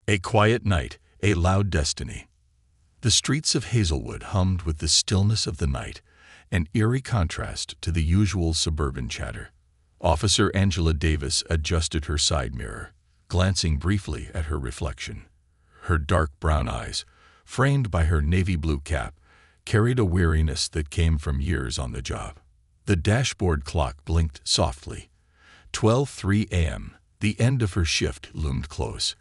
A quiet night, a loud destiny. The streets of Hazelwood hummed with the stillness of the night, an eerie contrast to the usual suburban chatter. Officer Angela Davis adjusted her side mirror, glancing briefly at her reflection. Her dark brown eyes, framed by her navy blue cap, carried a weariness that came from years on the job. The dashboard clock blinked softly. 12:03 a.m., the end of her shift loomed close,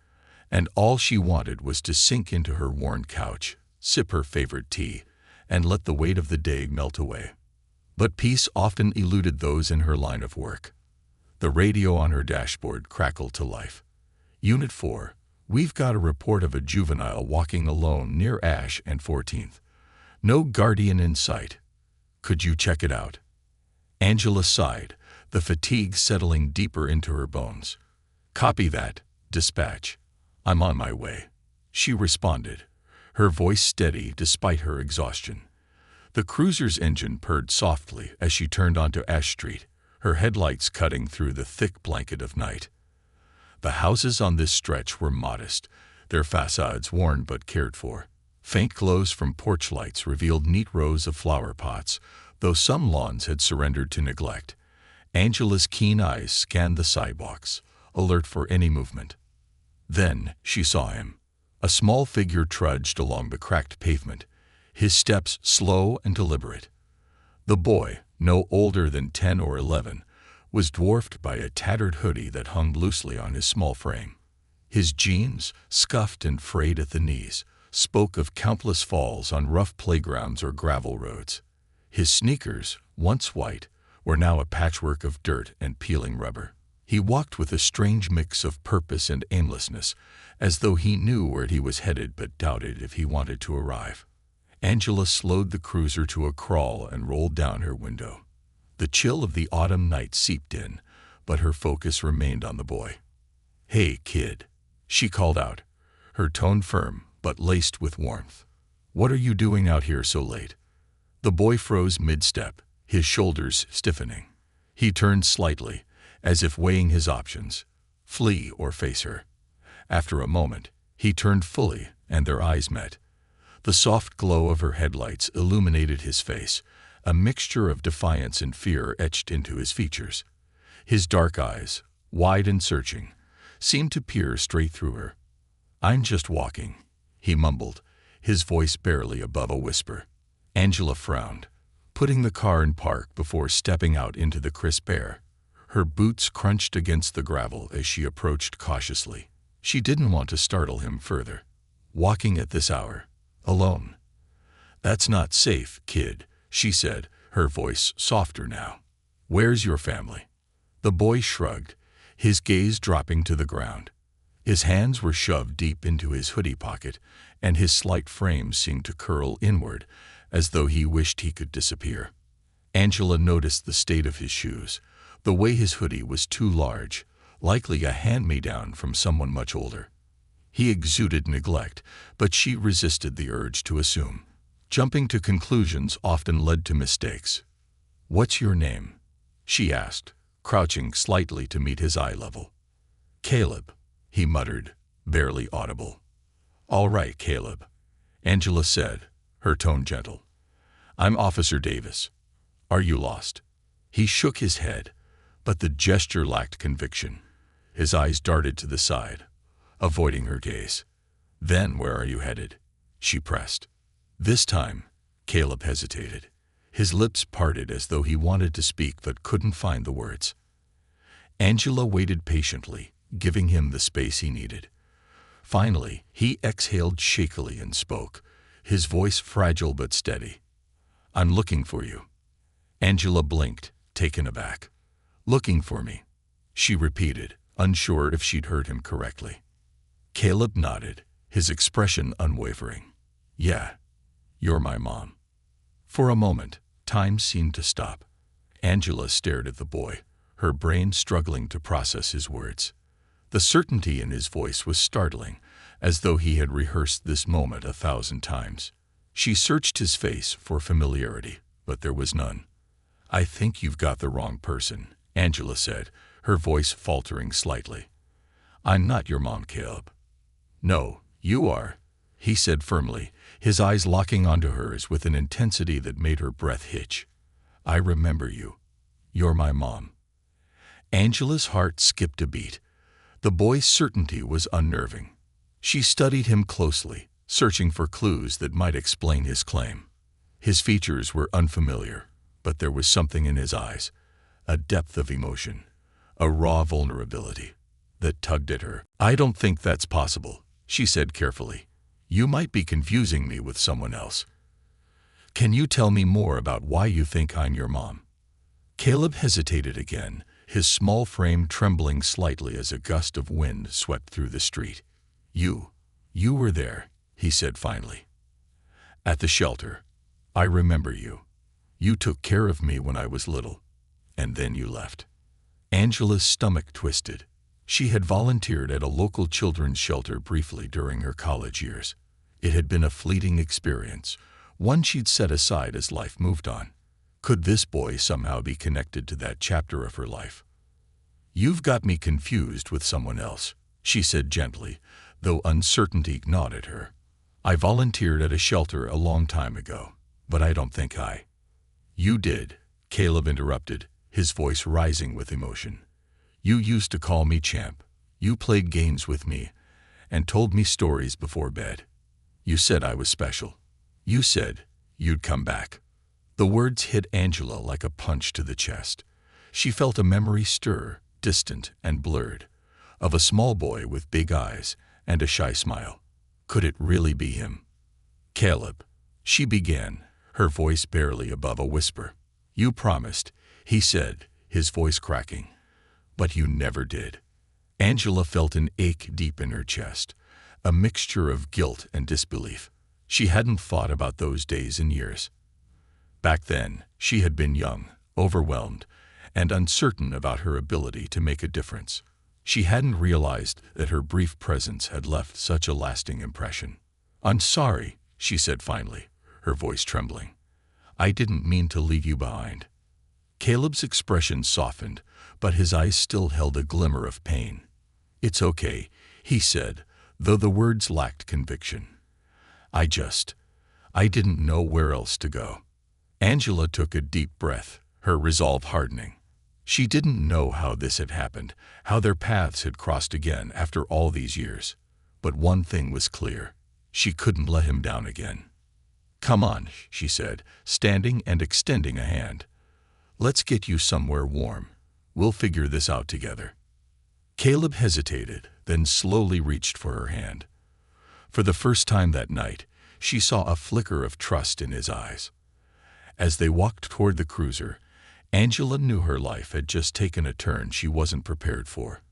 and all she wanted was to sink into her worn couch, sip her favorite tea, and let the weight of the day melt away. But peace often eluded those in her line of work. The radio on her dashboard crackled to life. Unit 4, we've got a report of a juvenile walking alone near Ash and 14th. No guardian in sight. Could you check it out? Angela sighed, the fatigue settling deeper into her bones. Copy that, dispatch. I'm on my way, she responded, her voice steady despite her exhaustion. The cruiser's engine purred softly as she turned onto Ash Street, her headlights cutting through the thick blanket of night. The houses on this stretch were modest, their facades worn but cared for. Faint glows from porch lights revealed neat rows of flower pots, though some lawns had surrendered to neglect. Angela's keen eyes scanned the sidewalks, alert for any movement. Then she saw him. A small figure trudged along the cracked pavement, his steps slow and deliberate. The boy, no older than 10 or 11, was dwarfed by a tattered hoodie that hung loosely on his small frame. His jeans, scuffed and frayed at the knees, spoke of countless falls on rough playgrounds or gravel roads. His sneakers, once white, were now a patchwork of dirt and peeling rubber. He walked with a strange mix of purpose and aimlessness, as though he knew where he was headed but doubted if he wanted to arrive. Angela slowed the cruiser to a crawl and rolled down her window. The chill of the autumn night seeped in, but her focus remained on the boy. "Hey, kid," she called out, her tone firm but laced with warmth. "What are you doing out here so late?" The boy froze mid-step, his shoulders stiffening. He turned slightly, as if weighing his options, flee or face her. After a moment, he turned fully, and their eyes met. The soft glow of her headlights illuminated his face, a mixture of defiance and fear etched into his features. His dark eyes, wide and searching, seemed to peer straight through her. "I'm just walking," he mumbled, his voice barely above a whisper. Angela frowned, putting the car in park before stepping out into the crisp air. Her boots crunched against the gravel as she approached cautiously. She didn't want to startle him further. "Walking at this hour? Alone?" "That's not safe, kid," she said, her voice softer now. "Where's your family?" The boy shrugged, his gaze dropping to the ground. His hands were shoved deep into his hoodie pocket, and his slight frame seemed to curl inward, as though he wished he could disappear. Angela noticed the state of his shoes, the way his hoodie was too large, likely a hand-me-down from someone much older. He exuded neglect, but she resisted the urge to assume. Jumping to conclusions often led to mistakes. "What's your name?" she asked, crouching slightly to meet his eye level. "Caleb," he muttered, barely audible. "All right, Caleb," Angela said, her tone gentle. "I'm Officer Davis. Are you lost?" He shook his head, but the gesture lacked conviction. His eyes darted to the side, avoiding her gaze. "Then where are you headed?" she pressed. This time, Caleb hesitated. His lips parted as though he wanted to speak but couldn't find the words. Angela waited patiently, giving him the space he needed. Finally, he exhaled shakily and spoke, his voice fragile but steady. "I'm looking for you." Angela blinked, taken aback. "Looking for me," she repeated, unsure if she'd heard him correctly. Caleb nodded, his expression unwavering. "Yeah, you're my mom." For a moment, time seemed to stop. Angela stared at the boy, her brain struggling to process his words. The certainty in his voice was startling, as though he had rehearsed this moment 1,000 times. She searched his face for familiarity, but there was none. "I think you've got the wrong person," Angela said, her voice faltering slightly. "I'm not your mom, Caleb." No, you are, he said firmly, his eyes locking onto hers with an intensity that made her breath hitch. I remember you. You're my mom. Angela's heart skipped a beat. The boy's certainty was unnerving. She studied him closely, searching for clues that might explain his claim. His features were unfamiliar, but there was something in his eyes, a depth of emotion, a raw vulnerability, that tugged at her. I don't think that's possible, she said carefully. You might be confusing me with someone else. Can you tell me more about why you think I'm your mom? Caleb hesitated again, his small frame trembling slightly as a gust of wind swept through the street. You were there, he said finally. At the shelter. I remember you. You took care of me when I was little, and then you left. Angela's stomach twisted. She had volunteered at a local children's shelter briefly during her college years. It had been a fleeting experience, one she'd set aside as life moved on. Could this boy somehow be connected to that chapter of her life? You've got me confused with someone else, she said gently, though uncertainty gnawed at her. I volunteered at a shelter a long time ago, but I don't think I. You did, Caleb interrupted, his voice rising with emotion. You used to call me champ. You played games with me and told me stories before bed. You said I was special. You said you'd come back. The words hit Angela like a punch to the chest. She felt a memory stir, distant and blurred, of a small boy with big eyes and a shy smile. Could it really be him? Caleb, she began, her voice barely above a whisper. You promised, he said, his voice cracking. But you never did. Angela felt an ache deep in her chest, a mixture of guilt and disbelief. She hadn't thought about those days in years. Back then, she had been young, overwhelmed, and uncertain about her ability to make a difference. She hadn't realized that her brief presence had left such a lasting impression. I'm sorry, she said finally, her voice trembling. I didn't mean to leave you behind. Caleb's expression softened, but his eyes still held a glimmer of pain. It's okay, he said, though the words lacked conviction. I didn't know where else to go. Angela took a deep breath, her resolve hardening. She didn't know how this had happened, how their paths had crossed again after all these years. But one thing was clear. She couldn't let him down again. Come on, she said, standing and extending a hand. Let's get you somewhere warm. We'll figure this out together. Caleb hesitated, then slowly reached for her hand. For the first time that night, she saw a flicker of trust in his eyes. As they walked toward the cruiser, Angela knew her life had just taken a turn she wasn't prepared for.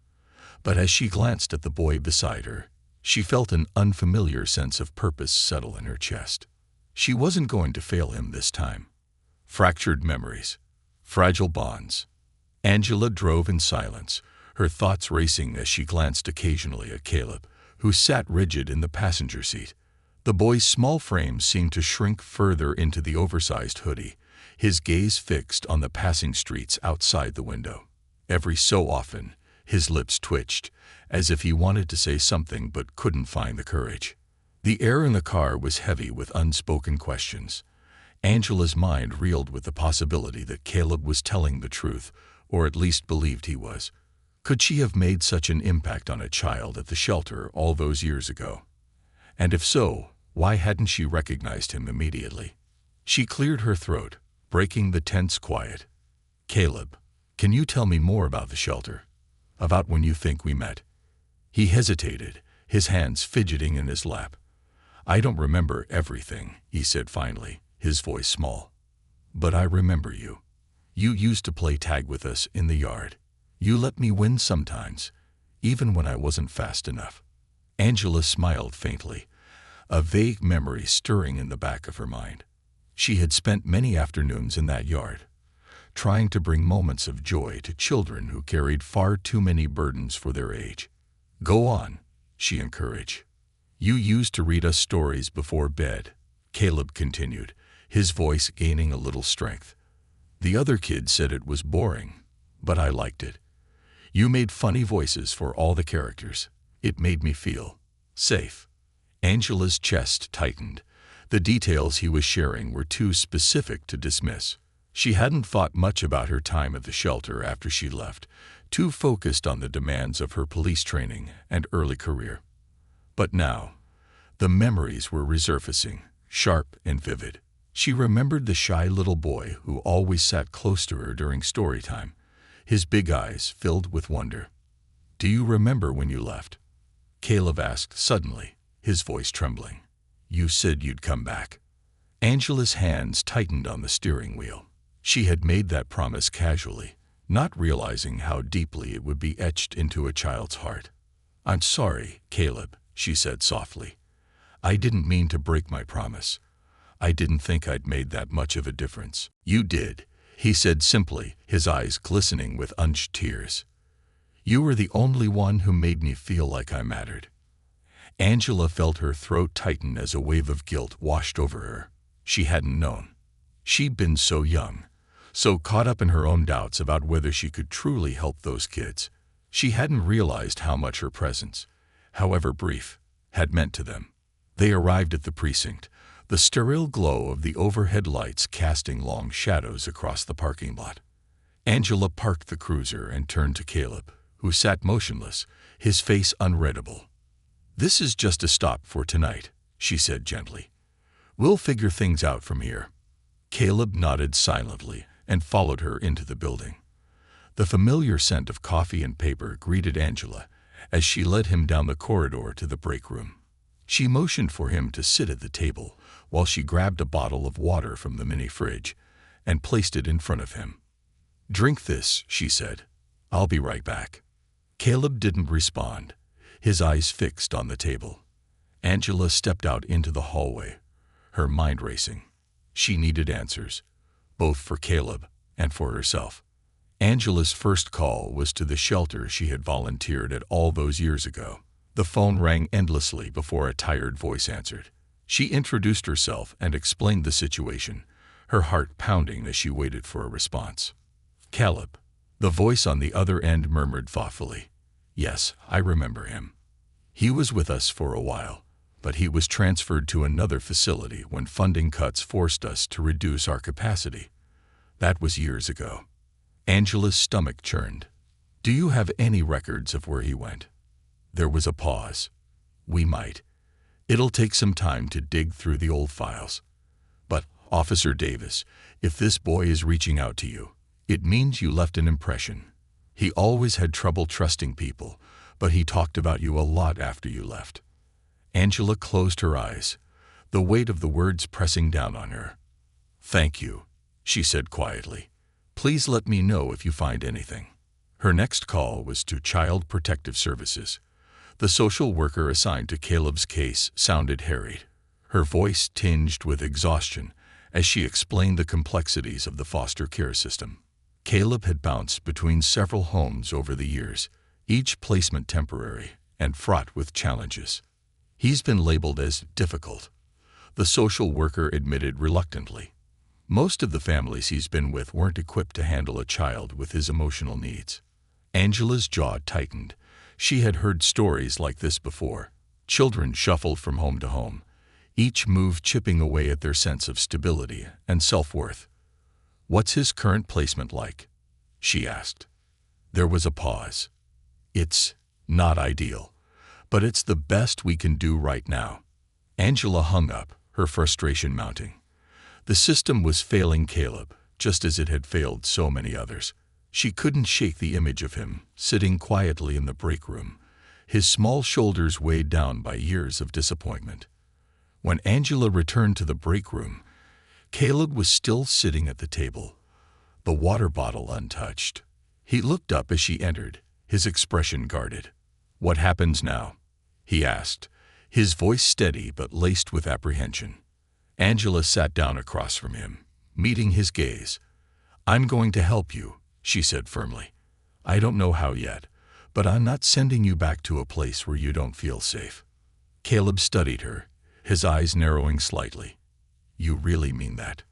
But as she glanced at the boy beside her, she felt an unfamiliar sense of purpose settle in her chest. She wasn't going to fail him this time. Fractured memories, fragile bonds. Angela drove in silence, her thoughts racing as she glanced occasionally at Caleb, who sat rigid in the passenger seat. The boy's small frame seemed to shrink further into the oversized hoodie, his gaze fixed on the passing streets outside the window. Every so often, his lips twitched, as if he wanted to say something but couldn't find the courage. The air in the car was heavy with unspoken questions. Angela's mind reeled with the possibility that Caleb was telling the truth, or at least believed he was. Could she have made such an impact on a child at the shelter all those years ago? And if so, why hadn't she recognized him immediately? She cleared her throat, breaking the tense quiet. Caleb, can you tell me more about the shelter? About when you think we met? He hesitated, his hands fidgeting in his lap. I don't remember everything, he said finally, his voice small. But I remember you. You used to play tag with us in the yard. You let me win sometimes, even when I wasn't fast enough. Angela smiled faintly, a vague memory stirring in the back of her mind. She had spent many afternoons in that yard, trying to bring moments of joy to children who carried far too many burdens for their age. Go on, she encouraged. You used to read us stories before bed, Caleb continued, his voice gaining a little strength. The other kids said it was boring, but I liked it. You made funny voices for all the characters. It made me feel Safe. Angela's chest tightened. The details he was sharing were too specific to dismiss. She hadn't thought much about her time at the shelter after she left, too focused on the demands of her police training and early career. But now, the memories were resurfacing, sharp and vivid. She remembered the shy little boy who always sat close to her during story time, his big eyes filled with wonder. "Do you remember when you left?" Caleb asked suddenly, his voice trembling. "You said you'd come back." Angela's hands tightened on the steering wheel. She had made that promise casually, not realizing how deeply it would be etched into a child's heart. "I'm sorry, Caleb," she said softly. "I didn't mean to break my promise. I didn't think I'd made that much of a difference." "You did," he said simply, his eyes glistening with unshed tears. "You were the only one who made me feel like I mattered." Angela felt her throat tighten as a wave of guilt washed over her. She hadn't known. She'd been so young, so caught up in her own doubts about whether she could truly help those kids. She hadn't realized how much her presence, however brief, had meant to them. They arrived at the precinct, the sterile glow of the overhead lights casting long shadows across the parking lot. Angela parked the cruiser and turned to Caleb, who sat motionless, his face unreadable. "This is just a stop for tonight," she said gently. "We'll figure things out from here." Caleb nodded silently and followed her into the building. The familiar scent of coffee and paper greeted Angela as she led him down the corridor to the break room. She motioned for him to sit at the table while she grabbed a bottle of water from the mini fridge and placed it in front of him. "Drink this," she said. "I'll be right back." Caleb didn't respond, his eyes fixed on the table. Angela stepped out into the hallway, her mind racing. She needed answers, both for Caleb and for herself. Angela's first call was to the shelter she had volunteered at all those years ago. The phone rang endlessly before a tired voice answered. She introduced herself and explained the situation, her heart pounding as she waited for a response. "Caleb," the voice on the other end murmured thoughtfully. "Yes, I remember him. He was with us for a while, but he was transferred to another facility when funding cuts forced us to reduce our capacity. That was years ago." Angela's stomach churned. "Do you have any records of where he went?" There was a pause. "We might. It'll take some time to dig through the old files. But, Officer Davis, if this boy is reaching out to you, it means you left an impression. He always had trouble trusting people, but he talked about you a lot after you left." Angela closed her eyes, the weight of the words pressing down on her. "Thank you," she said quietly. "Please let me know if you find anything." Her next call was to Child Protective Services. The social worker assigned to Caleb's case sounded harried, her voice tinged with exhaustion as she explained the complexities of the foster care system. Caleb had bounced between several homes over the years, each placement temporary and fraught with challenges. "He's been labeled as difficult," the social worker admitted reluctantly. "Most of the families he's been with weren't equipped to handle a child with his emotional needs." Angela's jaw tightened. She had heard stories like this before. Children shuffled from home to home, each move chipping away at their sense of stability and self-worth. "What's his current placement like?" she asked. There was a pause. "It's not ideal, but it's the best we can do right now." Angela hung up, her frustration mounting. The system was failing Caleb, just as it had failed so many others. She couldn't shake the image of him, sitting quietly in the break room, his small shoulders weighed down by years of disappointment. When Angela returned to the break room, Caleb was still sitting at the table, the water bottle untouched. He looked up as she entered, his expression guarded. "What happens now?" he asked, his voice steady but laced with apprehension. Angela sat down across from him, meeting his gaze. "I'm going to help you," she said firmly. "I don't know how yet, but I'm not sending you back to a place where you don't feel safe." Caleb studied her, his eyes narrowing slightly. "You really mean that?"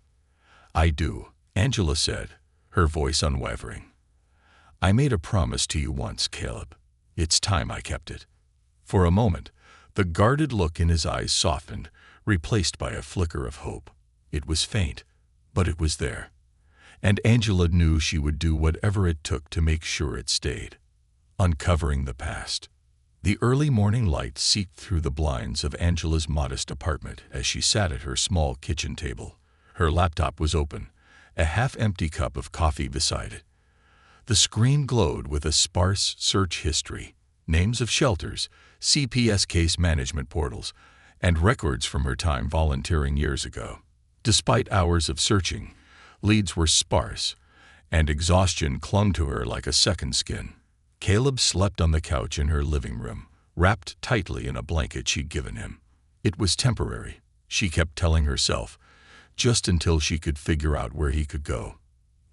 "I do," Angela said, her voice unwavering. "I made a promise to you once, Caleb. It's time I kept it." For a moment, The guarded look in his eyes softened, replaced by a flicker of hope. It was faint, but it was there. And Angela knew she would do whatever it took to make sure it stayed. Uncovering the past. The early morning light seeped through the blinds of Angela's modest apartment as she sat at her small kitchen table. Her laptop was open, a half-empty cup of coffee beside it. The screen glowed with a sparse search history, names of shelters, CPS case management portals, and records from her time volunteering years ago. Despite hours of searching, leads were sparse, and exhaustion clung to her like a second skin. Caleb slept on the couch in her living room, wrapped tightly in a blanket she'd given him. It was temporary, she kept telling herself, just until she could figure out where he could go.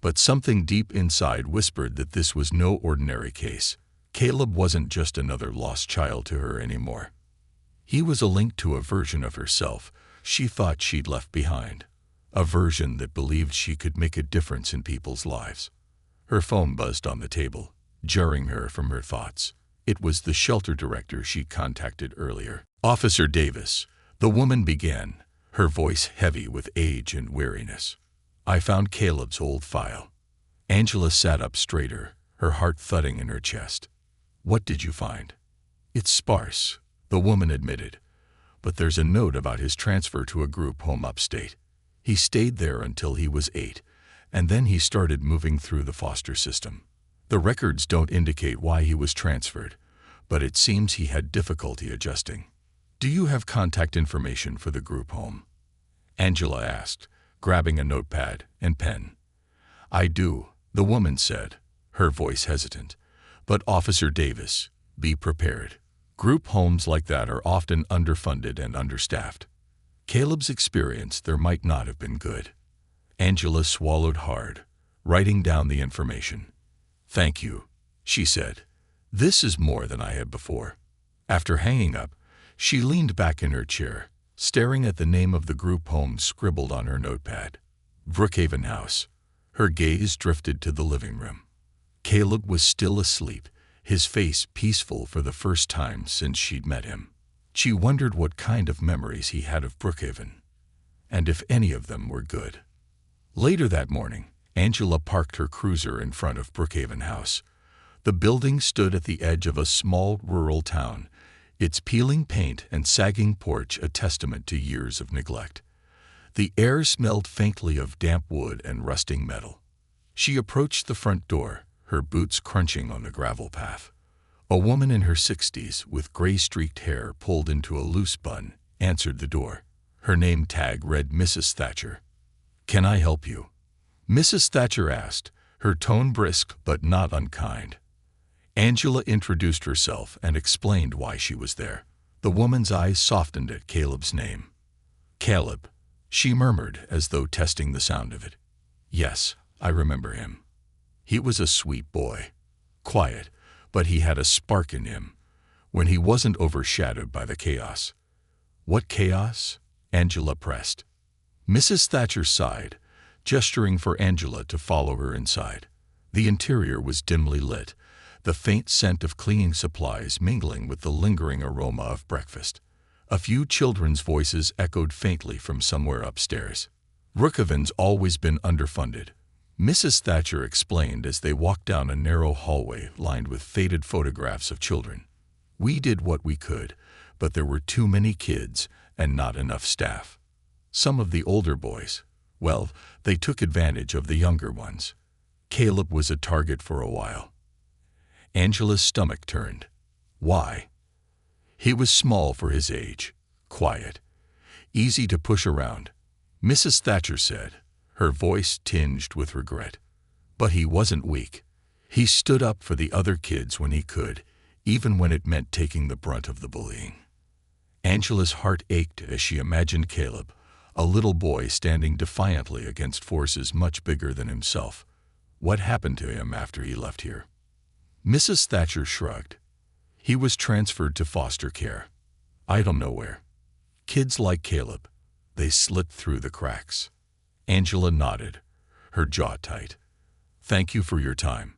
But something deep inside whispered that this was no ordinary case. Caleb wasn't just another lost child to her anymore. He was a link to a version of herself she thought she'd left behind, a version that believed she could make a difference in people's lives. Her phone buzzed on the table, jarring her from her thoughts. It was the shelter director she'd contacted earlier. "Officer Davis," the woman began, her voice heavy with age and weariness. "I found Caleb's old file." Angela sat up straighter, her heart thudding in her chest. "What did you find?" "It's sparse," the woman admitted, "but there's a note about his transfer to a group home upstate. He stayed there until he was 8, and then he started moving through the foster system. The records don't indicate why he was transferred, but it seems he had difficulty adjusting." "Do you have contact information for the group home?" Angela asked, grabbing a notepad and pen. "I do," the woman said, her voice hesitant. "But Officer Davis, be prepared. Group homes like that are often underfunded and understaffed. Caleb's experience there might not have been good." Angela swallowed hard, writing down the information. "Thank you," she said. "This is more than I had before." After hanging up, she leaned back in her chair, staring at the name of the group home scribbled on her notepad. Brookhaven House. Her gaze drifted to the living room. Caleb was still asleep, his face peaceful for the first time since she'd met him. She wondered what kind of memories he had of Brookhaven, and if any of them were good. Later that morning, Angela parked her cruiser in front of Brookhaven House. The building stood at the edge of a small rural town, its peeling paint and sagging porch a testament to years of neglect. The air smelled faintly of damp wood and rusting metal. She approached the front door, her boots crunching on the gravel path. A woman in her 60s, with gray-streaked hair pulled into a loose bun, answered the door. Her name tag read Mrs. Thatcher. "Can I help you?" Mrs. Thatcher asked, her tone brisk but not unkind. Angela introduced herself and explained why she was there. The woman's eyes softened at Caleb's name. "Caleb," she murmured as though testing the sound of it. "Yes, I remember him. He was a sweet boy. Quiet, but he had a spark in him when he wasn't overshadowed by the chaos." "What chaos?" Angela pressed. Mrs. Thatcher sighed, gesturing for Angela to follow her inside. The interior was dimly lit, the faint scent of cleaning supplies mingling with the lingering aroma of breakfast. A few children's voices echoed faintly from somewhere upstairs. "Brookhaven's always been underfunded," Mrs. Thatcher explained as they walked down a narrow hallway lined with faded photographs of children. "We did what we could, but there were too many kids and not enough staff. Some of the older boys, well, they took advantage of the younger ones. Caleb was a target for a while." Angela's stomach turned. "Why?" "He was small for his age, quiet, easy to push around," Mrs. Thatcher said, her voice tinged with regret. "But he wasn't weak. He stood up for the other kids when he could, even when it meant taking the brunt of the bullying." Angela's heart ached as she imagined Caleb, a little boy standing defiantly against forces much bigger than himself. What happened to him after he left here? Mrs. Thatcher shrugged. "He was transferred to foster care. I don't know where. Kids like Caleb, they slipped through the cracks." Angela nodded, her jaw tight. "Thank you for your time."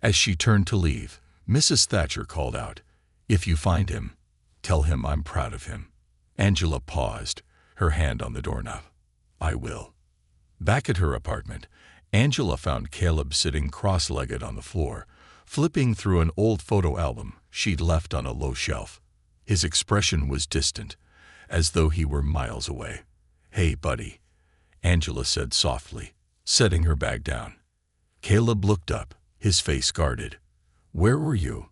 As she turned to leave, Mrs. Thatcher called out, "If you find him, Tell him I'm proud of him." Angela paused, her hand on the doorknob. "I will." Back at her apartment, Angela found Caleb sitting cross-legged on the floor, flipping through an old photo album she'd left on a low shelf. His expression was distant, as though he were miles away. "Hey, buddy," Angela said softly, setting her bag down. Caleb looked up, his face guarded. "Where were you?"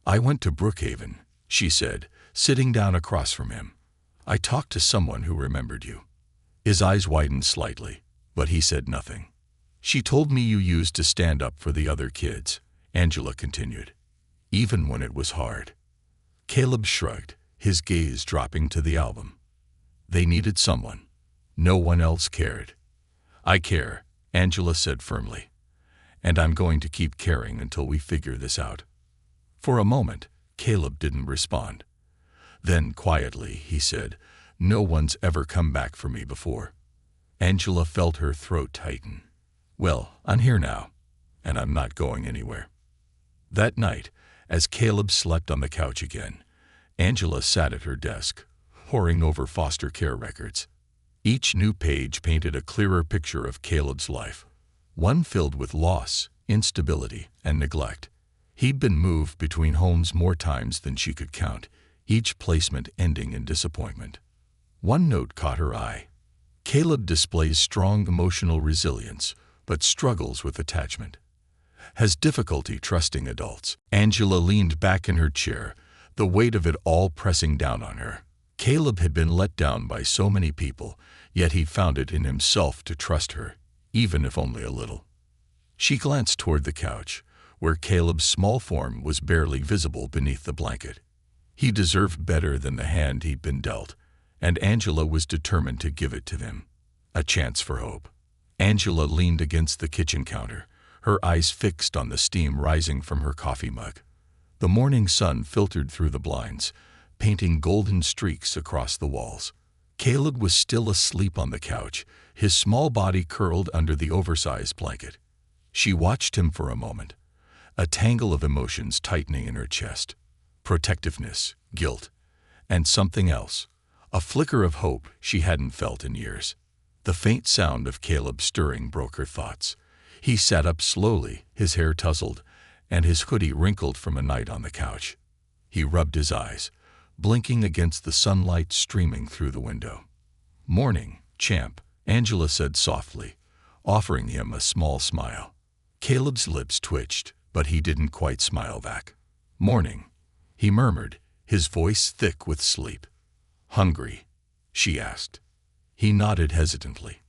"I went to Brookhaven," she said, sitting down across from him. "I talked to someone who remembered you." His eyes widened slightly, but he said nothing. "She told me you used to stand up for the other kids," Angela continued, "even when it was hard." Caleb shrugged, his gaze dropping to the album. "They needed someone. No one else cared." "I care," Angela said firmly. "And I'm going to keep caring until we figure this out." For a moment, Caleb didn't respond. Then, quietly, he said, "No one's ever come back for me before." Angela felt her throat tighten. "Well, I'm here now, and I'm not going anywhere." That night, as Caleb slept on the couch again, Angela sat at her desk, poring over foster care records. Each new page painted a clearer picture of Caleb's life, one filled with loss, instability, and neglect. He'd been moved between homes more times than she could count, each placement ending in disappointment. One note caught her eye. "Caleb displays strong emotional resilience, but struggles with attachment. Has difficulty trusting adults." Angela leaned back in her chair, the weight of it all pressing down on her. Caleb had been let down by so many people, yet he found it in himself to trust her, even if only a little. She glanced toward the couch, where Caleb's small form was barely visible beneath the blanket. He deserved better than the hand he'd been dealt, and Angela was determined to give it to him. A chance for hope. Angela leaned against the kitchen counter, her eyes fixed on the steam rising from her coffee mug. The morning sun filtered through the blinds, painting golden streaks across the walls. Caleb was still asleep on the couch, his small body curled under the oversized blanket. She watched him for a moment, a tangle of emotions tightening in her chest. Protectiveness, guilt, and something else, a flicker of hope she hadn't felt in years. The faint sound of Caleb stirring broke her thoughts. He sat up slowly, his hair tousled, and his hoodie wrinkled from a night on the couch. He rubbed his eyes, blinking against the sunlight streaming through the window. "Morning, champ," Angela said softly, offering him a small smile. Caleb's lips twitched, but he didn't quite smile back. "Morning," he murmured, his voice thick with sleep. "Hungry?" she asked. He nodded hesitantly.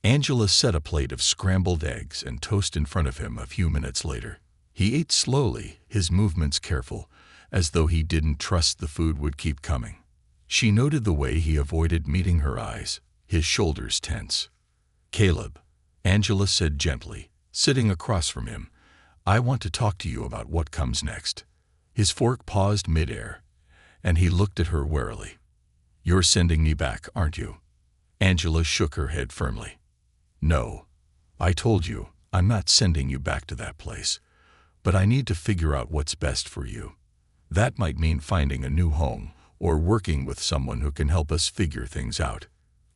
Angela set a plate of scrambled eggs and toast in front of him a few minutes later. He ate slowly, his movements careful, as though he didn't trust the food would keep coming. She noted the way he avoided meeting her eyes, his shoulders tense. "Caleb," Angela said gently, sitting across from him, "I want to talk to you about what comes next." His fork paused midair, and he looked at her warily. "You're sending me back, aren't you?" Angela shook her head firmly. "No. I told you, I'm not sending you back to that place. But I need to figure out what's best for you. That might mean finding a new home, or working with someone who can help us figure things out."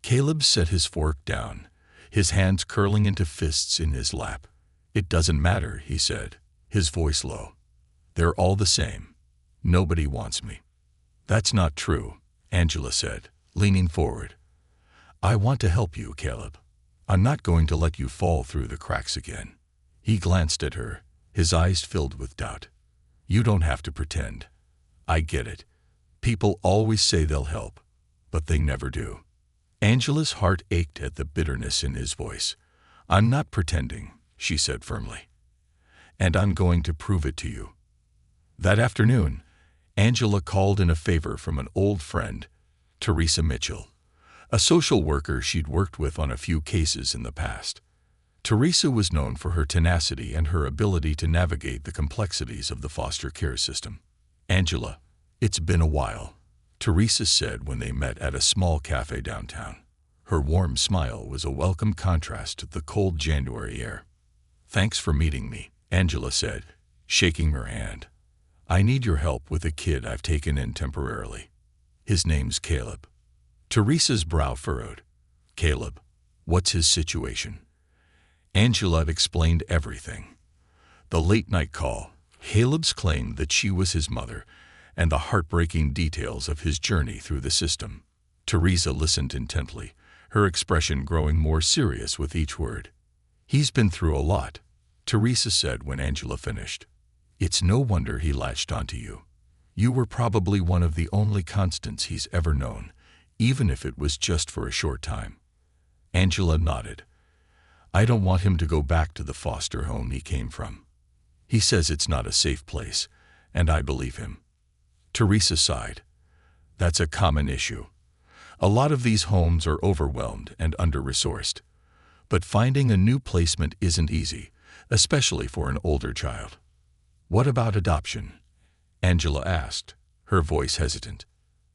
Caleb set his fork down, his hands curling into fists in his lap. "It doesn't matter," he said, his voice low. "They're all the same. Nobody wants me." "That's not true," Angela said, leaning forward. "I want to help you, Caleb. I'm not going to let you fall through the cracks again." He glanced at her, his eyes filled with doubt. "You don't have to pretend. I get it. People always say they'll help, but they never do." Angela's heart ached at the bitterness in his voice. "I'm not pretending," she said firmly. "And I'm going to prove it to you." That afternoon, Angela called in a favor from an old friend, Teresa Mitchell, a social worker she'd worked with on a few cases in the past. Teresa was known for her tenacity and her ability to navigate the complexities of the foster care system. "Angela, it's been a while," Teresa said when they met at a small cafe downtown. Her warm smile was a welcome contrast to the cold January air. "Thanks for meeting me," Angela said, shaking her hand. I need your help with a kid I've taken in temporarily. His name's Caleb. Teresa's brow furrowed. Caleb, what's his situation? Angela explained everything. The late-night call, Caleb's claim that she was his mother, and the heartbreaking details of his journey through the system. Teresa listened intently, her expression growing more serious with each word. He's been through a lot, Teresa said when Angela finished. It's no wonder he latched onto you. You were probably one of the only constants he's ever known, even if it was just for a short time. Angela nodded. I don't want him to go back to the foster home he came from. He says it's not a safe place, and I believe him. Teresa sighed. That's a common issue. A lot of these homes are overwhelmed and under-resourced. But finding a new placement isn't easy, especially for an older child. What about adoption? Angela asked, her voice hesitant.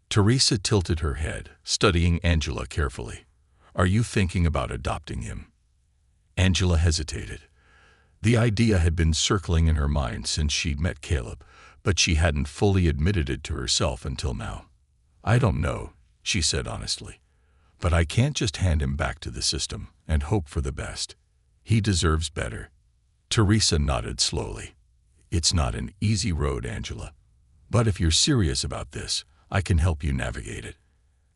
Teresa tilted her head, studying Angela carefully. Are you thinking about adopting him? Angela hesitated. The idea had been circling in her mind since she'd met Caleb, but she hadn't fully admitted it to herself until now. I don't know, she said honestly. But I can't just hand him back to the system and hope for the best. He deserves better. Teresa nodded slowly. It's not an easy road, Angela. But if you're serious about this, I can help you navigate it.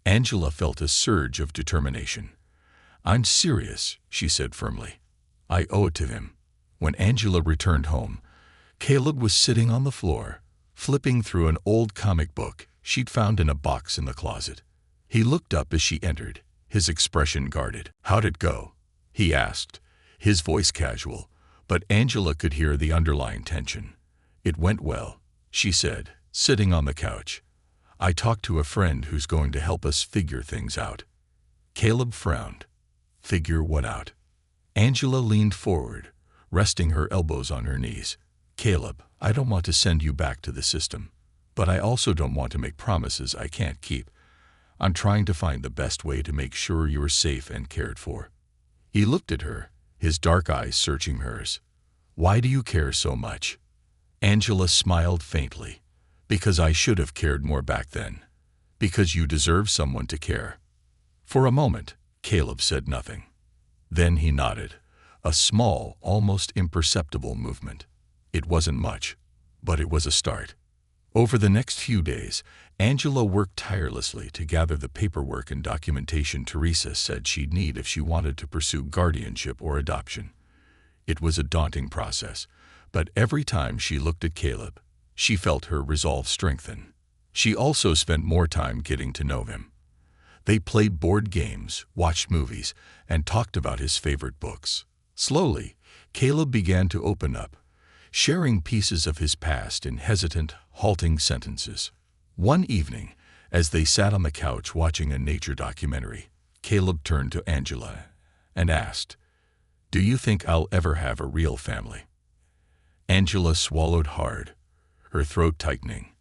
Angela felt a surge of determination. I'm serious, she said firmly. I owe it to him. When Angela returned home, Caleb was sitting on the floor, flipping through an old comic book she'd found in a box in the closet. He looked up as she entered, his expression guarded. How'd it go? He asked, his voice casual, but Angela could hear the underlying tension. It went well, she said, sitting on the couch. I talked to a friend who's going to help us figure things out. Caleb frowned. Figure what out? Angela leaned forward, resting her elbows on her knees. Caleb, I don't want to send you back to the system, but I also don't want to make promises I can't keep. I'm trying to find the best way to make sure you're safe and cared for. He looked at her, his dark eyes searching hers. Why do you care so much? Angela smiled faintly. Because I should have cared more back then. Because you deserve someone to care. For a moment, Caleb said nothing. Then he nodded, a small, almost imperceptible movement. It wasn't much, but it was a start. Over the next few days, Angela worked tirelessly to gather the paperwork and documentation Teresa said she'd need if she wanted to pursue guardianship or adoption. It was a daunting process, but every time she looked at Caleb, she felt her resolve strengthen. She also spent more time getting to know him. They played board games, watched movies, and talked about his favorite books. Slowly, Caleb began to open up, sharing pieces of his past in hesitant, halting sentences. One evening, as they sat on the couch watching a nature documentary, Caleb turned to Angela and asked, "Do you think I'll ever have a real family?" Angela swallowed hard, her throat tightening.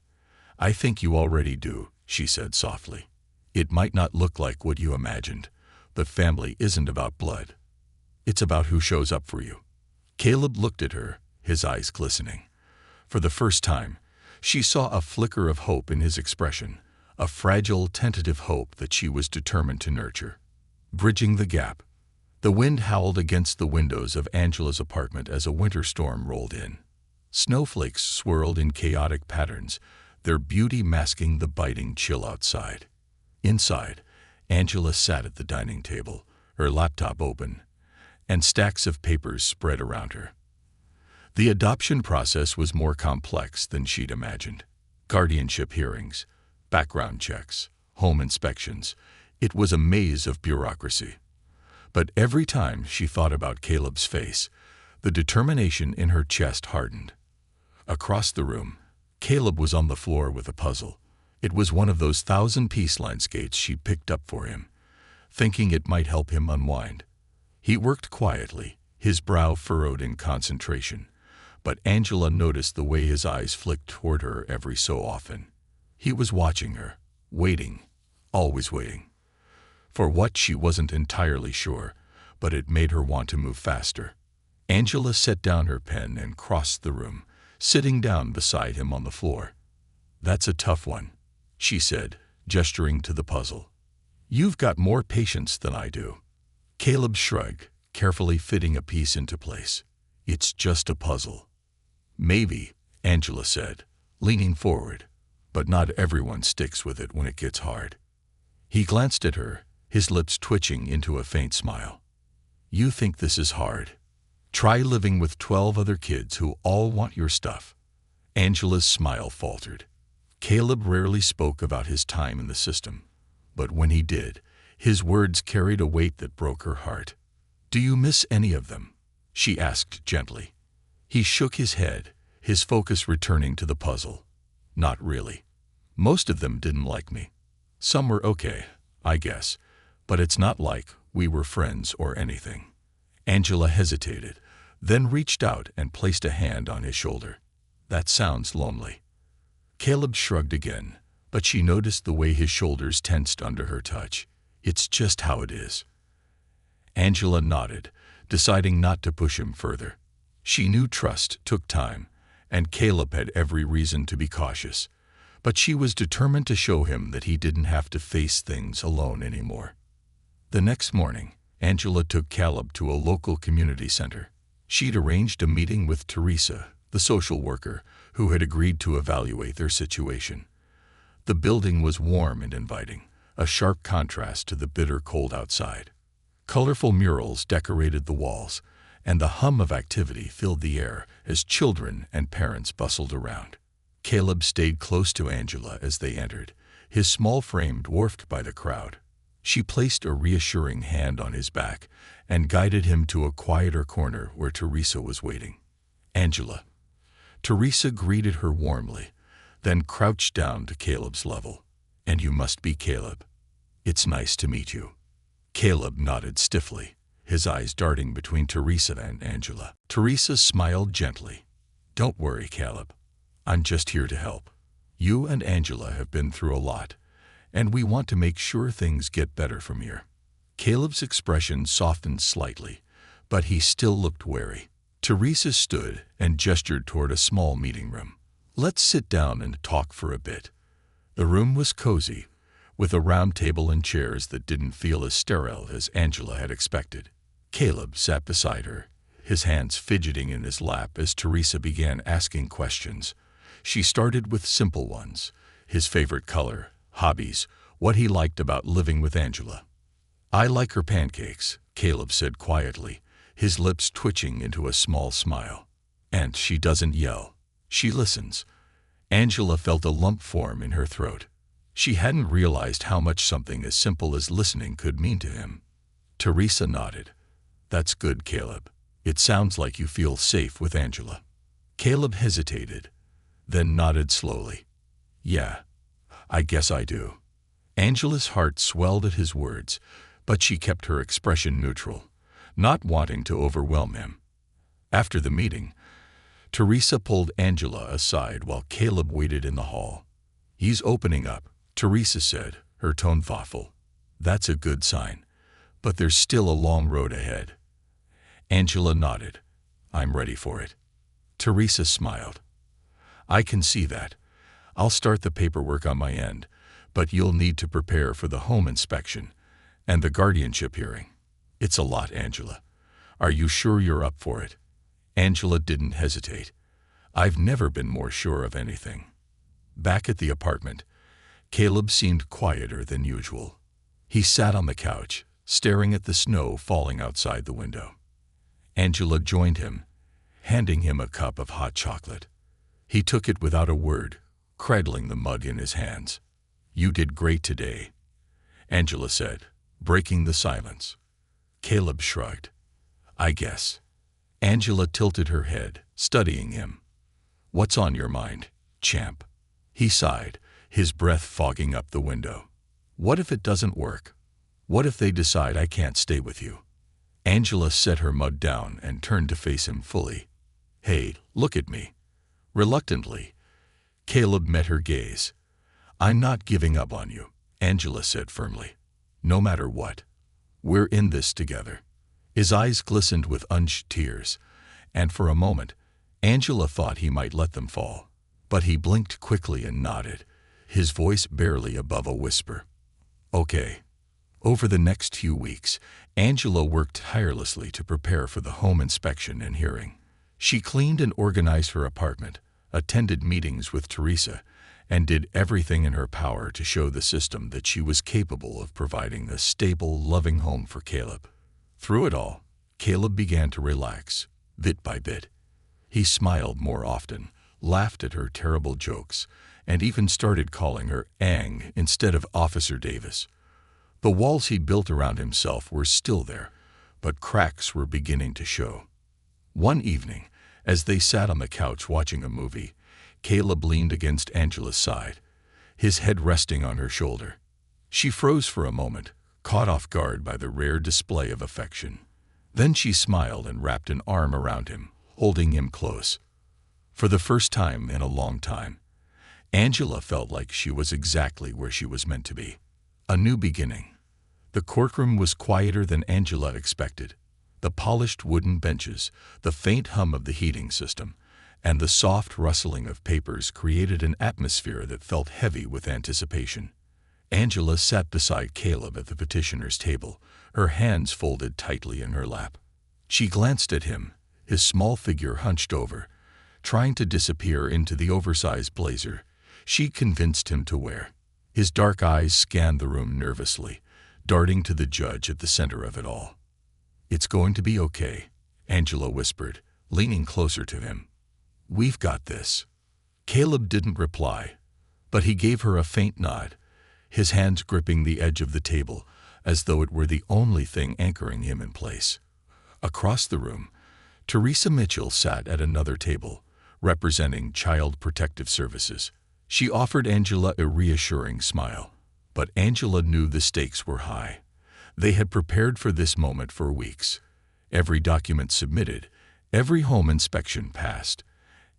"I think you already do," she said softly. "It might not look like what you imagined, but family isn't about blood. It's about who shows up for you." Caleb looked at her, his eyes glistening. For the first time, she saw a flicker of hope in his expression, a fragile, tentative hope that she was determined to nurture. Bridging the gap. The wind howled against the windows of Angela's apartment as a winter storm rolled in. Snowflakes swirled in chaotic patterns, their beauty masking the biting chill outside. Inside, Angela sat at the dining table, her laptop open, and stacks of papers spread around her. The adoption process was more complex than she'd imagined. Guardianship hearings, background checks, home inspections. It was a maze of bureaucracy. But every time she thought about Caleb's face, the determination in her chest hardened. Across the room, Caleb was on the floor with a puzzle. It was one of those 1,000-piece landscapes she picked up for him, thinking it might help him unwind. He worked quietly, his brow furrowed in concentration, but Angela noticed the way his eyes flicked toward her every so often. He was watching her, waiting, always waiting. For what, she wasn't entirely sure, but it made her want to move faster. Angela set down her pen and crossed the room, sitting down beside him on the floor. "That's a tough one," she said, gesturing to the puzzle. "You've got more patience than I do." Caleb shrugged, carefully fitting a piece into place. "It's just a puzzle." "Maybe," Angela said, leaning forward, "but not everyone sticks with it when it gets hard." He glanced at her, his lips twitching into a faint smile. "You think this is hard? Try living with 12 other kids who all want your stuff." Angela's smile faltered. Caleb rarely spoke about his time in the system, but when he did, his words carried a weight that broke her heart. "Do you miss any of them?" she asked gently. He shook his head, his focus returning to the puzzle. "Not really. Most of them didn't like me. Some were okay, I guess, but it's not like we were friends or anything." Angela hesitated, then reached out and placed a hand on his shoulder. "That sounds lonely." Caleb shrugged again, but she noticed the way his shoulders tensed under her touch. "It's just how it is." Angela nodded, deciding not to push him further. She knew trust took time, and Caleb had every reason to be cautious, but she was determined to show him that he didn't have to face things alone anymore. The next morning, Angela took Caleb to a local community center. She'd arranged a meeting with Teresa, the social worker, who had agreed to evaluate their situation. The building was warm and inviting, a sharp contrast to the bitter cold outside. Colorful murals decorated the walls, and the hum of activity filled the air as children and parents bustled around. Caleb stayed close to Angela as they entered, his small frame dwarfed by the crowd. She placed a reassuring hand on his back and guided him to a quieter corner where Teresa was waiting. "Angela." Teresa greeted her warmly, then crouched down to Caleb's level. "And you must be Caleb. It's nice to meet you." Caleb nodded stiffly, his eyes darting between Teresa and Angela. Teresa smiled gently. "Don't worry, Caleb. I'm just here to help. You and Angela have been through a lot, and we want to make sure things get better from here." Caleb's expression softened slightly, but he still looked wary. Teresa stood and gestured toward a small meeting room. "Let's sit down and talk for a bit." The room was cozy, with a round table and chairs that didn't feel as sterile as Angela had expected. Caleb sat beside her, his hands fidgeting in his lap as Teresa began asking questions. She started with simple ones: his favorite color, hobbies, what he liked about living with Angela. "I like her pancakes," Caleb said quietly, his lips twitching into a small smile. "And she doesn't yell. She listens." Angela felt a lump form in her throat. She hadn't realized how much something as simple as listening could mean to him. Teresa nodded. "That's good, Caleb. It sounds like you feel safe with Angela." Caleb hesitated, then nodded slowly. "Yeah, I guess I do." Angela's heart swelled at his words, but she kept her expression neutral, not wanting to overwhelm him. After the meeting, Teresa pulled Angela aside while Caleb waited in the hall. "He's opening up," Teresa said, her tone thoughtful. "That's a good sign, but there's still a long road ahead." Angela nodded. "I'm ready for it." Teresa smiled. "I can see that. I'll start the paperwork on my end, but you'll need to prepare for the home inspection and the guardianship hearing. It's a lot, Angela. Are you sure you're up for it?" Angela didn't hesitate. "I've never been more sure of anything." Back at the apartment, Caleb seemed quieter than usual. He sat on the couch, staring at the snow falling outside the window. Angela joined him, handing him a cup of hot chocolate. He took it without a word, cradling the mug in his hands. "You did great today," Angela said, breaking the silence. Caleb shrugged. "I guess." Angela tilted her head, studying him. "What's on your mind, champ?" He sighed, his breath fogging up the window. "What if it doesn't work? What if they decide I can't stay with you?" Angela set her mug down and turned to face him fully. "Hey, look at me." Reluctantly, Caleb met her gaze. "I'm not giving up on you," Angela said firmly. "No matter what. We're in this together." His eyes glistened with unshed tears, and for a moment, Angela thought he might let them fall, but he blinked quickly and nodded, his voice barely above a whisper. Okay. Over the next few weeks, Angela worked tirelessly to prepare for the home inspection and hearing. She cleaned and organized her apartment, attended meetings with Teresa, and did everything in her power to show the system that she was capable of providing a stable, loving home for Caleb. Through it all, Caleb began to relax, bit by bit. He smiled more often, laughed at her terrible jokes, and even started calling her Ang instead of Officer Davis. The walls he'd built around himself were still there, but cracks were beginning to show. One evening, as they sat on the couch watching a movie, Caleb leaned against Angela's side, his head resting on her shoulder. She froze for a moment, caught off guard by the rare display of affection. Then she smiled and wrapped an arm around him, holding him close. For the first time in a long time, Angela felt like she was exactly where she was meant to be. A new beginning. The courtroom was quieter than Angela expected. The polished wooden benches, the faint hum of the heating system, and the soft rustling of papers created an atmosphere that felt heavy with anticipation. Angela sat beside Caleb at the petitioner's table, her hands folded tightly in her lap. She glanced at him, his small figure hunched over, trying to disappear into the oversized blazer she'd convinced him to wear. His dark eyes scanned the room nervously, darting to the judge at the center of it all. "It's going to be okay," Angela whispered, leaning closer to him. "We've got this." Caleb didn't reply, but he gave her a faint nod, his hands gripping the edge of the table as though it were the only thing anchoring him in place. Across the room, Teresa Mitchell sat at another table, representing Child Protective Services. She offered Angela a reassuring smile, but Angela knew the stakes were high. They had prepared for this moment for weeks. Every document submitted, every home inspection passed,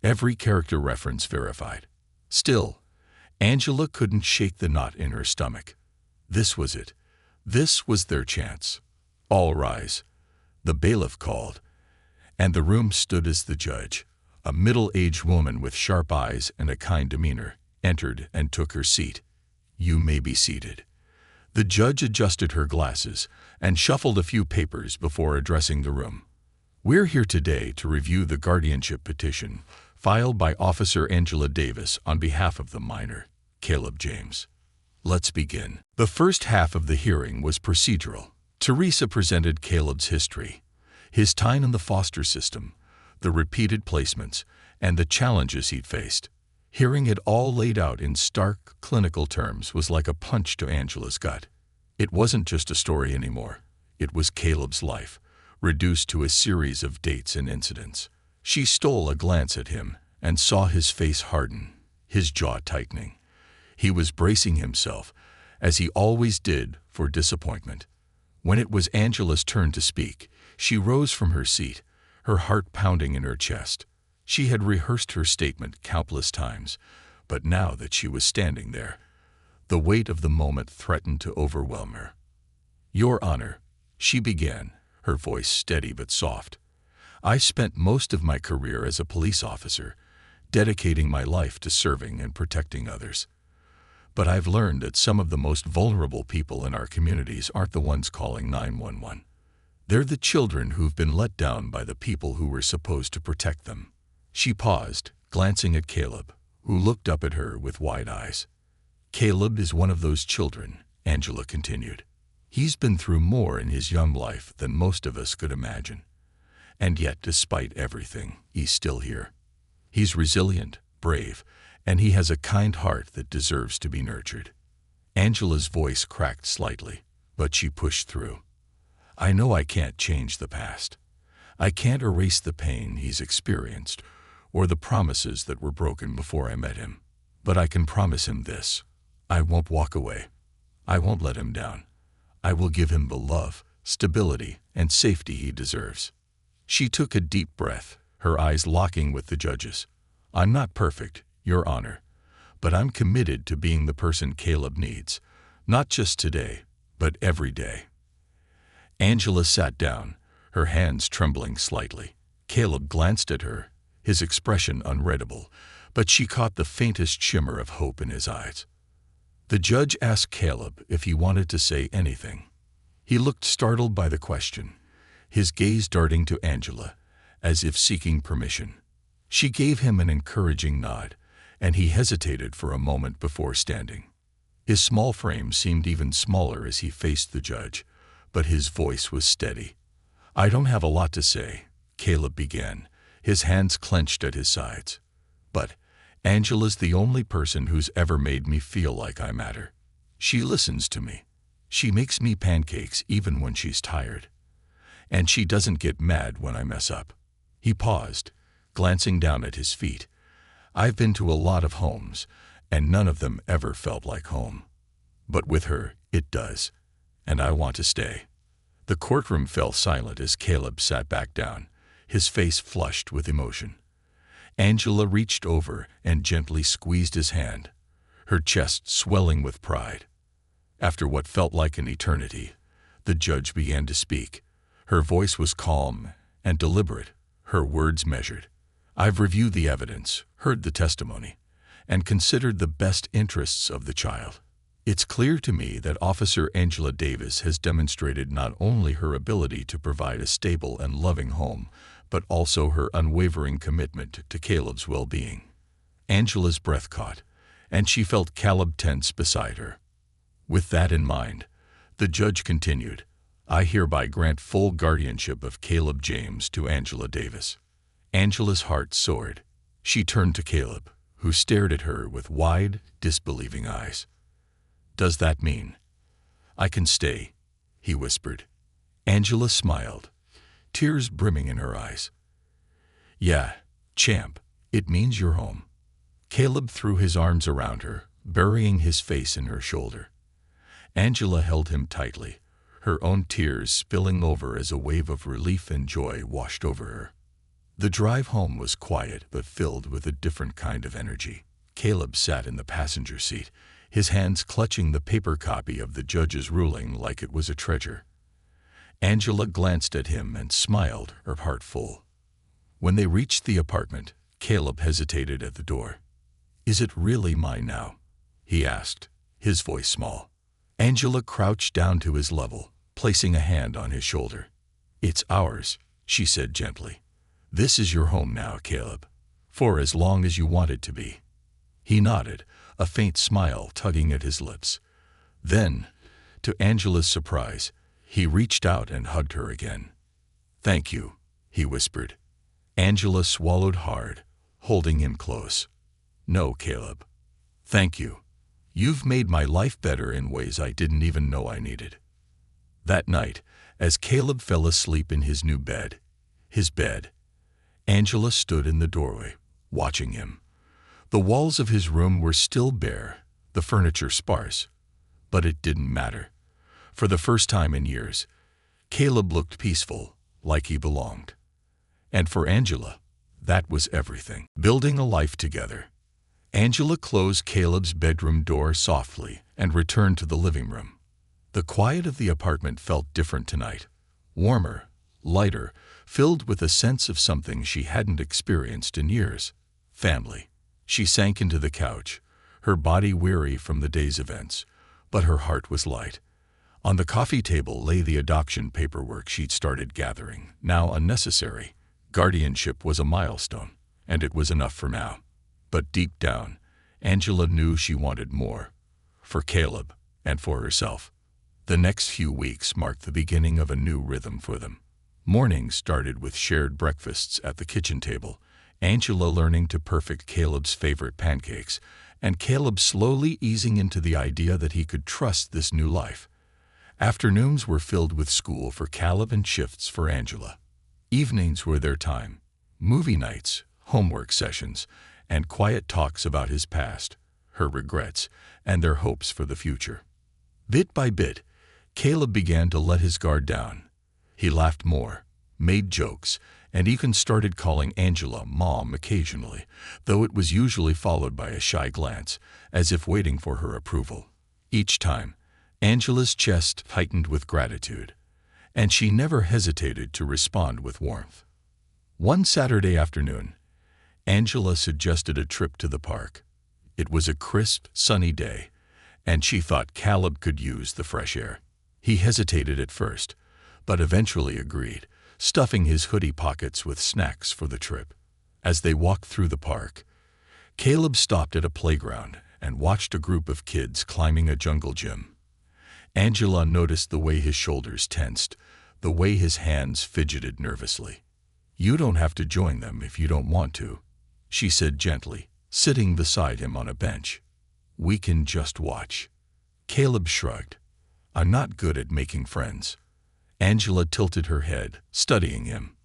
every character reference verified. Still, Angela couldn't shake the knot in her stomach. This was it. This was their chance. "All rise." The bailiff called, and the room stood as the judge, a middle-aged woman with sharp eyes and a kind demeanor, entered and took her seat. "You may be seated." The judge adjusted her glasses and shuffled a few papers before addressing the room. "We're here today to review the guardianship petition filed by Officer Angela Davis on behalf of the minor, Caleb James. Let's begin." The first half of the hearing was procedural. Teresa presented Caleb's history, his time in the foster system, the repeated placements, and the challenges he'd faced. Hearing it all laid out in stark, clinical terms was like a punch to Angela's gut. It wasn't just a story anymore. It was Caleb's life, reduced to a series of dates and incidents. She stole a glance at him and saw his face harden, his jaw tightening. He was bracing himself, as he always did, for disappointment. When it was Angela's turn to speak, she rose from her seat, her heart pounding in her chest. She had rehearsed her statement countless times, but now that she was standing there, the weight of the moment threatened to overwhelm her. "Your Honor," she began, her voice steady but soft, "I spent most of my career as a police officer, dedicating my life to serving and protecting others. But I've learned that some of the most vulnerable people in our communities aren't the ones calling 911. They're the children who've been let down by the people who were supposed to protect them." She paused, glancing at Caleb, who looked up at her with wide eyes. "Caleb is one of those children," Angela continued. "He's been through more in his young life than most of us could imagine. And yet, despite everything, he's still here. He's resilient, brave, and he has a kind heart that deserves to be nurtured." Angela's voice cracked slightly, but she pushed through. "I know I can't change the past. I can't erase the pain he's experienced or the promises that were broken before I met him. But I can promise him this. I won't walk away. I won't let him down. I will give him the love, stability, and safety he deserves." She took a deep breath, her eyes locking with the judge's. "I'm not perfect, Your Honor, but I'm committed to being the person Caleb needs, not just today, but every day." Angela sat down, her hands trembling slightly. Caleb glanced at her, his expression unreadable, but she caught the faintest shimmer of hope in his eyes. The judge asked Caleb if he wanted to say anything. He looked startled by the question, his gaze darting to Angela, as if seeking permission. She gave him an encouraging nod, and he hesitated for a moment before standing. His small frame seemed even smaller as he faced the judge, but his voice was steady. "I don't have a lot to say," Caleb began, his hands clenched at his sides. "But Angela's the only person who's ever made me feel like I matter. She listens to me. She makes me pancakes even when she's tired. And she doesn't get mad when I mess up." He paused, glancing down at his feet. "I've been to a lot of homes, and none of them ever felt like home. But with her, it does, and I want to stay." The courtroom fell silent as Caleb sat back down, his face flushed with emotion. Angela reached over and gently squeezed his hand, her chest swelling with pride. After what felt like an eternity, the judge began to speak. Her voice was calm and deliberate, her words measured. "I've reviewed the evidence, heard the testimony, and considered the best interests of the child. It's clear to me that Officer Angela Davis has demonstrated not only her ability to provide a stable and loving home, but also her unwavering commitment to Caleb's well-being." Angela's breath caught, and she felt Caleb tense beside her. With that in mind, the judge continued, "I hereby grant full guardianship of Caleb James to Angela Davis." Angela's heart soared. She turned to Caleb, who stared at her with wide, disbelieving eyes. "Does that mean I can stay?" he whispered. Angela smiled, tears brimming in her eyes. "Yeah, champ, it means you're home." Caleb threw his arms around her, burying his face in her shoulder. Angela held him tightly, her own tears spilling over as a wave of relief and joy washed over her. The drive home was quiet but filled with a different kind of energy. Caleb sat in the passenger seat, his hands clutching the paper copy of the judge's ruling like it was a treasure. Angela glanced at him and smiled, her heart full. When they reached the apartment, Caleb hesitated at the door. "Is it really mine now?" he asked, his voice small. Angela crouched down to his level, placing a hand on his shoulder. "It's ours," she said gently. "This is your home now, Caleb, for as long as you want it to be." He nodded, a faint smile tugging at his lips. Then, to Angela's surprise, he reached out and hugged her again. "Thank you," he whispered. Angela swallowed hard, holding him close. "No, Caleb. Thank you. You've made my life better in ways I didn't even know I needed." That night, as Caleb fell asleep in his new bed, his bed, Angela stood in the doorway, watching him. The walls of his room were still bare, the furniture sparse, but it didn't matter. For the first time in years, Caleb looked peaceful, like he belonged. And for Angela, that was everything. Building a life together. Angela closed Caleb's bedroom door softly and returned to the living room. The quiet of the apartment felt different tonight, warmer, lighter, filled with a sense of something she hadn't experienced in years: family. She sank into the couch, her body weary from the day's events, but her heart was light. On the coffee table lay the adoption paperwork she'd started gathering, now unnecessary. Guardianship was a milestone, and it was enough for now. But deep down, Angela knew she wanted more, for Caleb and for herself. The next few weeks marked the beginning of a new rhythm for them. Mornings started with shared breakfasts at the kitchen table, Angela learning to perfect Caleb's favorite pancakes, and Caleb slowly easing into the idea that he could trust this new life. Afternoons were filled with school for Caleb and shifts for Angela. Evenings were their time: movie nights, homework sessions, and quiet talks about his past, her regrets, and their hopes for the future. Bit by bit, Caleb began to let his guard down. He laughed more, made jokes, and even started calling Angela Mom occasionally, though it was usually followed by a shy glance, as if waiting for her approval. Each time, Angela's chest tightened with gratitude, and she never hesitated to respond with warmth. One Saturday afternoon, Angela suggested a trip to the park. It was a crisp, sunny day, and she thought Caleb could use the fresh air. He hesitated at first, but eventually agreed, stuffing his hoodie pockets with snacks for the trip. As they walked through the park, Caleb stopped at a playground and watched a group of kids climbing a jungle gym. Angela noticed the way his shoulders tensed, the way his hands fidgeted nervously. "You don't have to join them if you don't want to," she said gently, sitting beside him on a bench. "We can just watch." Caleb shrugged. "I'm not good at making friends." Angela tilted her head, studying him.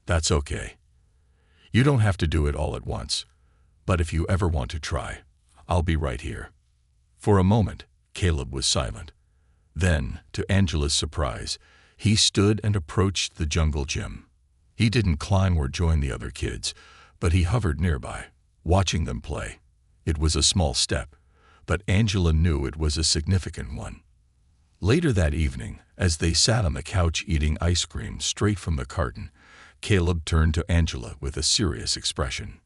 "That's okay. You don't have to do it all at once, but if you ever want to try, I'll be right here." For a moment, Caleb was silent. Then, to Angela's surprise, he stood and approached the jungle gym. He didn't climb or join the other kids, but he hovered nearby, watching them play. It was a small step, but Angela knew it was a significant one. Later that evening, as they sat on the couch eating ice cream straight from the carton, Caleb turned to Angela with a serious expression.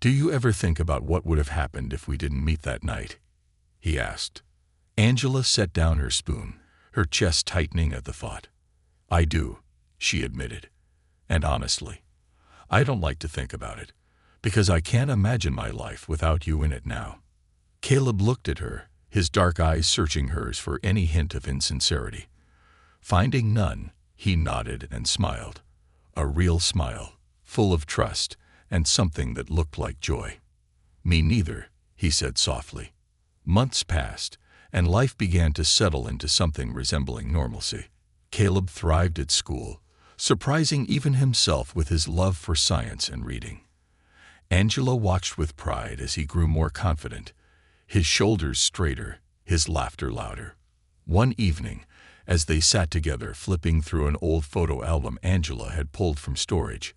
"Do you ever think about what would have happened if we didn't meet that night?" he asked. Angela set down her spoon, her chest tightening at the thought. "I do," she admitted. "And honestly, I don't like to think about it, because I can't imagine my life without you in it now." Caleb looked at her, his dark eyes searching hers for any hint of insincerity. Finding none, he nodded and smiled. A real smile, full of trust and something that looked like joy. "Me neither," he said softly. Months passed, and life began to settle into something resembling normalcy. Caleb thrived at school, surprising even himself with his love for science and reading. Angela watched with pride as he grew more confident, his shoulders straighter, his laughter louder. One evening, as they sat together flipping through an old photo album Angela had pulled from storage,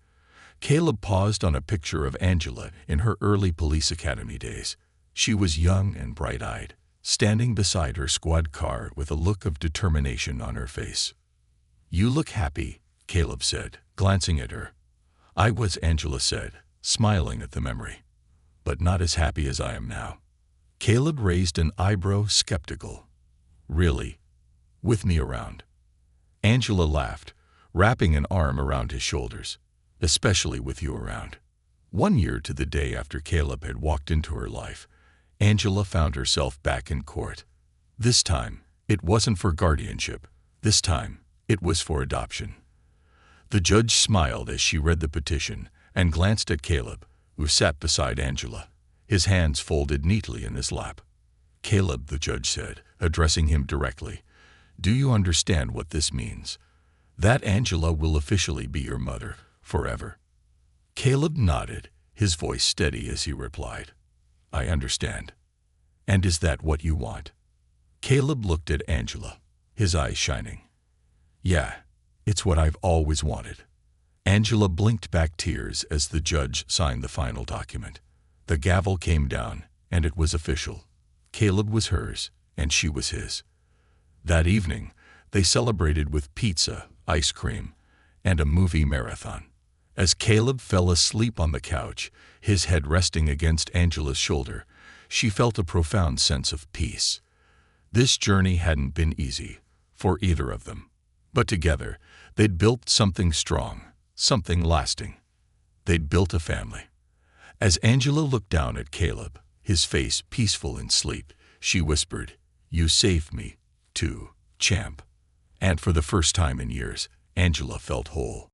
Caleb paused on a picture of Angela in her early police academy days. She was young and bright-eyed, standing beside her squad car with a look of determination on her face. "You look happy," Caleb said, glancing at her. "I was," Angela said, smiling at the memory. "But not as happy as I am now." Caleb raised an eyebrow, skeptical. "Really? With me around?" Angela laughed, wrapping an arm around his shoulders. "Especially with you around." 1 year to the day after Caleb had walked into her life, Angela found herself back in court. This time, it wasn't for guardianship. This time, it was for adoption. The judge smiled as she read the petition and glanced at Caleb, who sat beside Angela, his hands folded neatly in his lap. "Caleb," the judge said, addressing him directly, "do you understand what this means? That Angela will officially be your mother, forever." Caleb nodded, his voice steady as he replied, "I understand. And is that what you want?" Caleb looked at Angela, his eyes shining. "Yeah, it's what I've always wanted." Angela blinked back tears as the judge signed the final document. The gavel came down, and it was official. Caleb was hers, and she was his. That evening, they celebrated with pizza, ice cream, and a movie marathon. As Caleb fell asleep on the couch, his head resting against Angela's shoulder, she felt a profound sense of peace. This journey hadn't been easy, for either of them. But together, they'd built something strong, something lasting. They'd built a family. As Angela looked down at Caleb, his face peaceful in sleep, she whispered, "You saved me, too, champ." And for the first time in years, Angela felt whole.